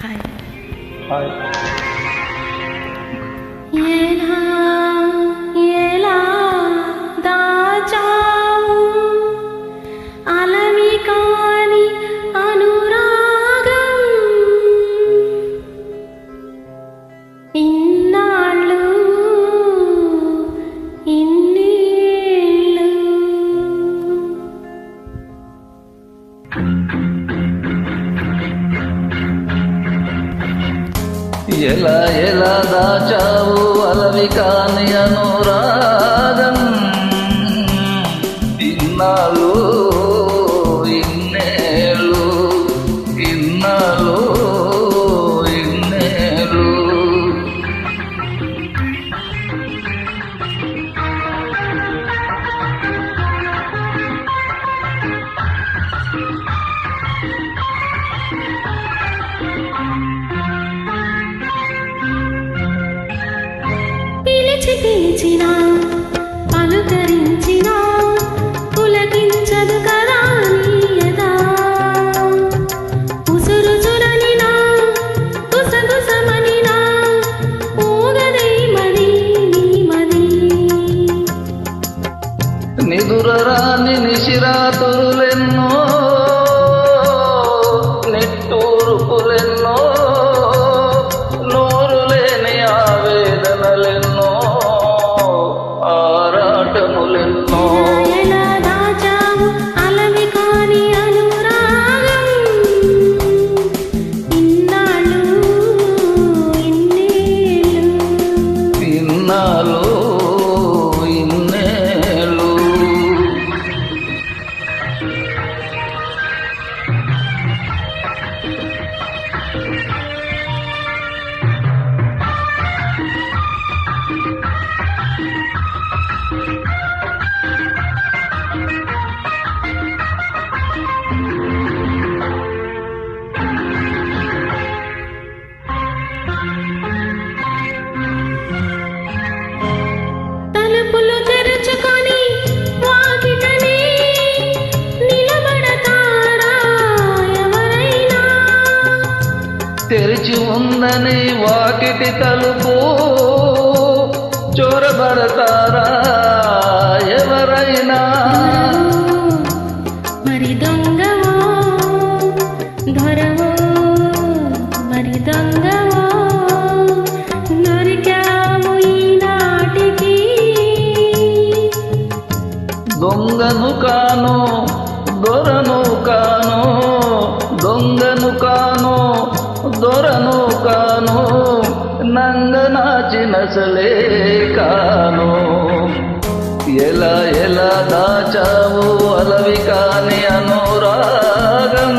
Hi hi. ఎలా ఎలా దాచావు అలవి కాని అనురాగం ఇన్నాళ్ళు ఇన్నేళ్ళు ఎలా ఎలా దాచావు అలవి కాని అనురాగం ఇన్నాళ్ళు ఇన్నేళ్ళు ఇన్నాళ్ళు ఇన్నేళ్ళు పిలిచి పిలిచిన పలుకరించిన పులకించదు కదా నీయదా ఉసురుసురనినా గుసగుసమనినా ఊగదై మది నీ మది నిదురరాని నిశిరాతులెన్నో నిట్టూర్పులెన్నో నోరు లేని ఆవేదనలెన్నో ఆరాటములెన్నో ఎలా దాచావు అలవి కాని అనురాగం ఇన్నాళ్ళు ఇన్నేళ్ళు ఇన్నాళ్ళు ఇన్నేళ్ళు తలుపులు తెరుచుకొని వాకిటనే నిలబడతారా ఎవరైనా తెరిచి ఉందని వాకిటి తలుపు చొరబడతారా ఎవరైనా మరి దొంగవో దొరవో మరి దొంగవో దొరికావు ఈనాటికి దొంగను కాను దొరను కాను దొంగను కాను దొరను కాను నంగనాచినసలే కాను ఎలా ఎలా దాచావు అలవి కాని అనురాగం